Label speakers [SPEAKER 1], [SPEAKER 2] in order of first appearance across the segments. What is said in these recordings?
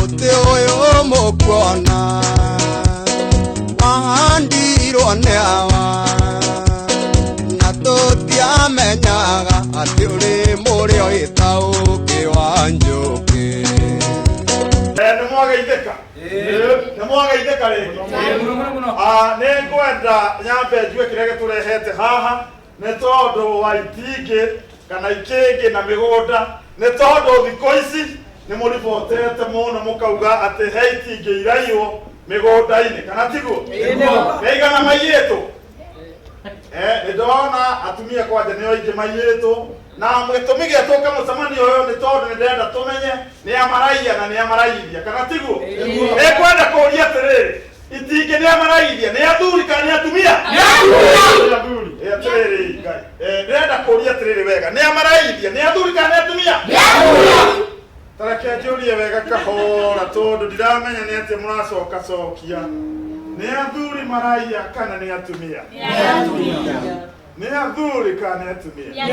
[SPEAKER 1] muti uyu mukuona wahandirwo ni awa na tutiamenyaga ati uri murio itauki wa njuki.
[SPEAKER 2] Nimwagaithika nimwagaithika ringi ningwenda nyambe njue kiria giturehete haha ni tondu wa itingi kana ikingi na migunda ni tondu thikũ ici ni mũribotete mũno mũkauga ati he itingi iraiywo migunda-ini kana tiguo naigana maiyĩtwo ndona atumia kwanja nĩo aingĩ maiyĩtwo na gĩtũmi gĩa tũka mũcemanio ũyũ nĩ tondũ nĩ ndĩrenda tũmenye nĩ amaraia na nĩ amaraithia kana tiguo nĩkwenda kũũria atĩrĩrĩ itingi nĩ amaraithia nĩ athuri kana nĩ atumia nĩ athuri atĩrĩrĩ Ngai ndĩrenda kũũria atĩrĩrĩ wega nĩ amaraithia nĩ athuri kana nĩ atumia tareke njũrie wega kahora tondũ ndiramenya nĩ atĩ mũracoka cokia nĩ athuri maraia kana nĩ atumia nĩ athuri kana nĩ atumia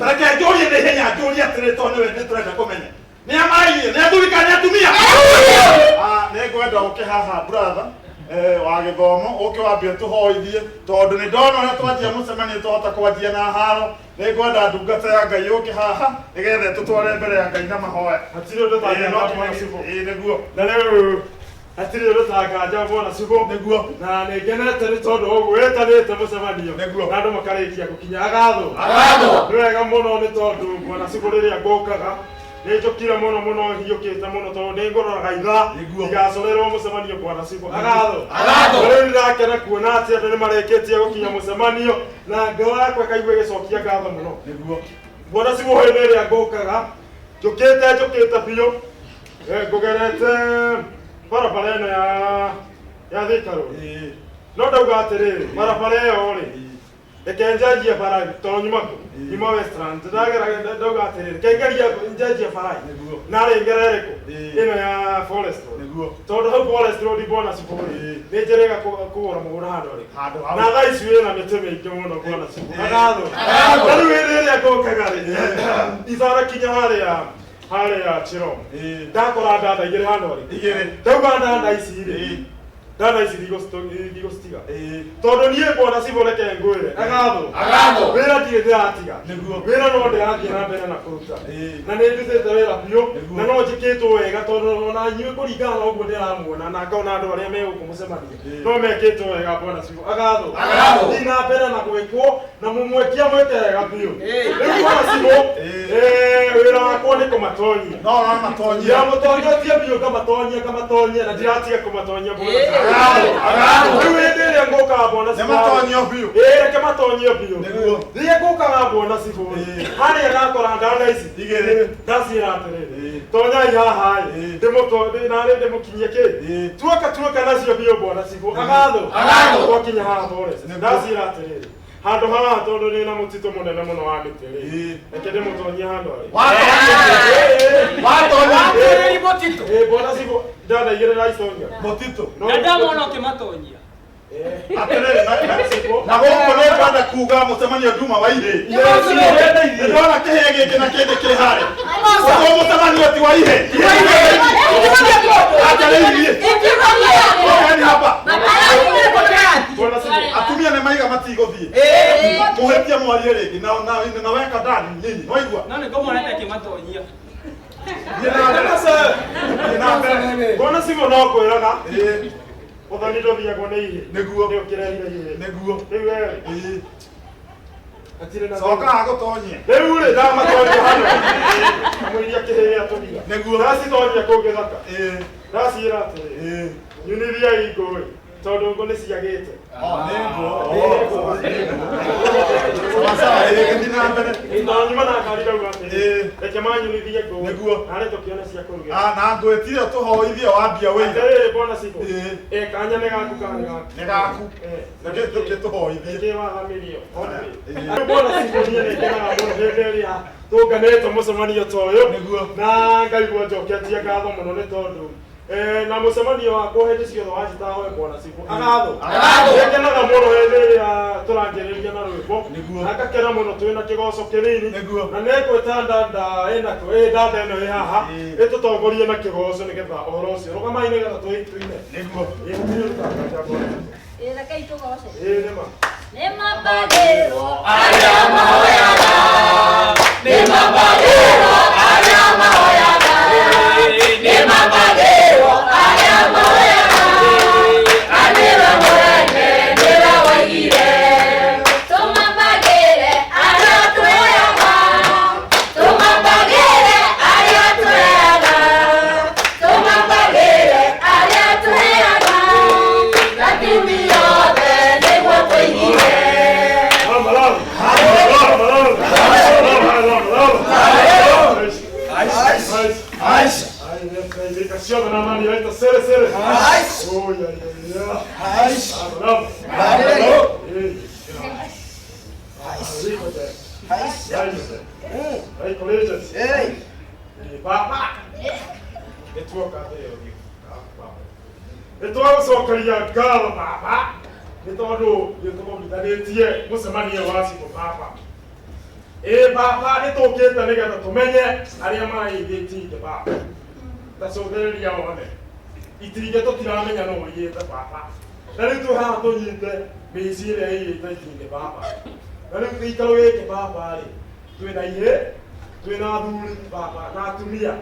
[SPEAKER 2] tareke njũrie nĩ hinya njũrie atĩrĩrĩ tondũ nĩ tũrenda kũmenya nĩ amaraithia nĩ athuri kana nĩ atumia nĩ ngwenda ũke haha brother wa gĩthomo ũke wambie tũhoithie tondũ nĩ ndona ũrĩa twanjia mũcemanio twahota kwanjia na haro nĩ ngwenda ndungata ya Ngai ũke haha nĩgetha tũtware mbere ya Ngai na mahoya hatirĩ ũndũ nĩguo na rĩu hatirĩ ũndũ ta nganja Bwana Cibũ nĩguo na nĩ ngenete nĩ tondũ ũguo wĩtanĩte mũcemanio na andũ makarĩkia gũkinya agatho nĩ wega mũno nĩ tondũ Bwana Cibũ rĩrĩa ngũkaga nĩ njũkire mũno hiũkĩte mũno tondũ nĩ ngũroraga ithaa igacorerwo mũcemanio Bwana Cibũ agatho rĩu ndĩrakena kuona atĩ andũ nĩ marĩkĩtie gũkinya mũcemanio na ngoro yakwa ĩkaigua ĩgĩcokia ngatho mũno Bwana Cibũ hĩndĩ ĩrĩa ngũkaga njũkĩte biũ ngũgerete barabara ĩno ya Thika Road no ndauga atĩrĩrĩ barabara ĩyo rĩ reke njanjie bara tondũ nyuma Westlands ndauga atĩrĩrĩ kengeria njanjie bara narĩ ngera ĩrĩkũ ĩno ya Forest Road tondũ hau Forest Road Bwana Cibũ nĩ njĩrĩga kũgũra mũgũra handũ na thaa ici wĩna mĩtĩ mĩingĩ mũno Bwana Cibũ agatho na rĩu hĩndĩ ĩrĩa ngũkaga rĩ itanakinya harĩa Chirom ndakora ndanda igĩrĩ handũ ndauga ndanda ici rĩ ndanda ici ndigũcitiga tondũ niĩ Bwana Cibũ reke ngwĩre agatho wĩra ndirĩ ndĩratiga wĩra no ndĩrathiĩ na mbere na kũruta na nĩ ndutĩte wĩra biũ na no njĩkĩtwo wega tondũ ona inyuĩ kũringana na ũguo ndĩramuona na ngona andũ arĩa megũkũ mũcemanio no mekĩtwo wega Bwana Cibũ agatho thiĩ na mbere na gwĩkwo na mũmwekia mwĩke wega biũ rĩu Bwana Cibũ wĩra wakwa nĩ kũmatonyia mũtonyotie biũ ngamatonyia na ndiratiga kũmatonyia Bwana Cibũ rĩu hĩndĩ ĩrĩa ngũkaga Bwana Cibũ reke matonyio biũ rĩrĩa ngũkaga Bwana Cibũ harĩa ndakora ndanda ici ndaciĩra atĩrĩrĩ tonyai haha narĩ ndĩmũkinyie kĩ tuoka nacio biũ Bwana Cibũ agatho twakinya haha Forest ndaciĩra atĩrĩrĩ handũ haha tondũ nĩ na mũtitũ mũnene mũno wa mĩtĩ rĩ reke ndĩmũtonyie handũ Bwana Cibũ ndanda igĩrĩ na iconia mũtitũ
[SPEAKER 3] na ndamona ũkĩmatonyia
[SPEAKER 2] na gũkũ nĩ ngwenda kuga mũcemanio nduma wa ihĩ ndona kĩhĩa gĩkĩ na kĩndĩ kĩ harĩa ũguo mũcemanio ti wa ihĩ atumia nĩ maiga matigũthiĩ mũhĩtia mwarie rĩngĩ na weka ndani nyinyi waigua
[SPEAKER 3] no nĩ ngũmwonete akĩmatonyia
[SPEAKER 2] Bwana Cibũ no kwĩraga ũthoni ndũthiagwo nĩ ihĩ nĩguo ũkĩrehire ihĩ nĩguo rĩu cokaga gũtonyia rĩu rĩ ndamatonyia handũ kamũiria kĩhĩa tũthiga nĩguo ndacitonyia kũu gĩthaka ndaciĩra atĩrĩ nyunithiai ngũĩ tondũ ngũ nĩ ciagĩte nyuma na ngari rauga atĩrĩ reke manyunithie ngũĩ narĩ tũkĩone cia kũruga na ngwĩtire tũhoithie wambia wĩrĩ Bwana Cibũ kanya nĩ gaku nĩ gaku reke tũhoithie wathamĩrio Bwana Cibũ niĩ nĩ ngenaga mũno hĩndĩ ĩrĩa
[SPEAKER 4] tuganete mucemanio ta uyu na ngaigua njoketie ngatho muno ni tondu na mucemanio wakwa hindi ciothe wacitahoe mwana cibu agatho ngekenaga muno hindi iria turangĩrĩria na rwĩmbo na ngakena muno twĩna kĩgoco kĩnini na nĩngwĩta ndanda ndanda ĩno ĩ haha ĩtũtongorie na kĩgoco nĩgetha ũhoro ũcio rũgamai nĩgetha twĩituine
[SPEAKER 5] Rekei tugoce.
[SPEAKER 4] nĩma
[SPEAKER 5] Nĩmambagĩrwo
[SPEAKER 6] arĩa mahoyaga nĩmambagĩrwo arĩa mahoyaga nĩmambagĩrwo arĩa mahoyaga anĩwe mũrene nĩwe waigire
[SPEAKER 5] tũmambagĩre arĩa twĩyaga
[SPEAKER 6] tũmambagĩre arĩa twĩyaga
[SPEAKER 5] tũmambagĩre arĩa twĩyaga
[SPEAKER 6] gatumi yothe nĩguo tũigire
[SPEAKER 4] nĩtwagũcokeria ngatho baba nĩ tondũ nĩtũmũrutanĩtie mũcemanio wa cibũ baba baba nĩtũkĩte nĩgetha tũmenye arĩa maraigĩtie itĩ baba tacũthĩrĩria wone itingĩ tũtiramenya no ũigĩte baba na rĩu twĩ haha tũnyite mĩici ĩrĩa ĩigĩte itingĩ baba na rĩu gĩikaro gĩkĩ baba rĩ twĩna ihĩ twĩna athuri baba na atumia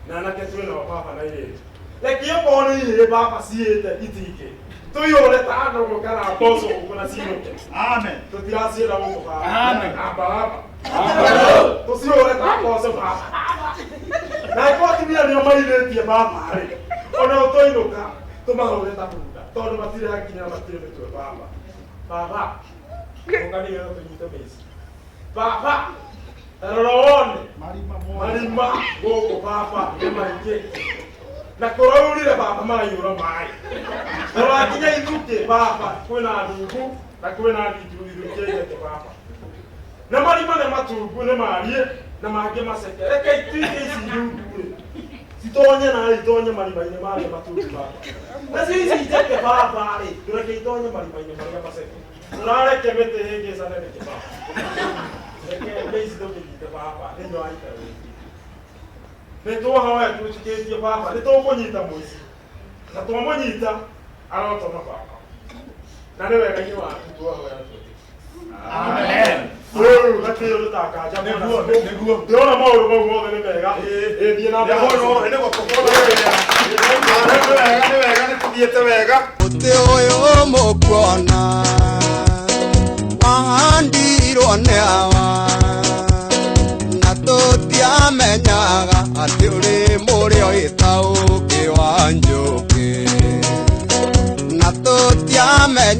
[SPEAKER 4] na anake twĩnao baba na airĩtu reke okorwo nĩ ihĩ baba ciĩte itingĩ tuyore ta ndogo kana mboco kuna ciĩrũke tũtiraciĩra gũkũ baba tuciore ta mboco baba na ko atumia nĩo mairĩtie baba rĩ ona ũtũinũka tũmahũre ta bunda tondũ matirĩ hakinya matirĩ mĩtwe baba ũkanĩgetha tũnyite mĩici baba rora wone marima gũkũ baba nĩ maingĩ na kũraurire baba maraiyũra maĩ ũrakinya ithukĩ baba kwĩna ndungu na kwĩna ndithukĩte baba na marima nĩ matungu nĩ mariĩ na mangĩ maceke reke ituĩke ici ndungu rĩ citonye na itonye marima-inĩ marĩa matungu baba nacio ici njeke baba rĩ tũreke itonye marima-inĩ marĩa maceke tũrareke mĩtĩ hĩngĩcane nĩkĩ baba reke ici tũkĩnyite baba thĩinĩ wa itara rĩngĩ nĩtwahoya twĩtĩkĩtie baba nĩtũkũnyita mũici na twamũnyita arotoma baba na nĩ wega-inĩ waku twahoya rĩu gatĩo tũtakanja ndĩrona maũndũ mau mothe nĩ mega thiĩ na mbere
[SPEAKER 2] nĩ wega nĩtũthiĩte wega
[SPEAKER 1] mũtĩ ũyũ mũkuona wahandirwo nĩ hawa na tũtiamenyaga atĩ ũrĩ mũrĩo ĩtaũkĩ wa njũkĩ na tũtiamenya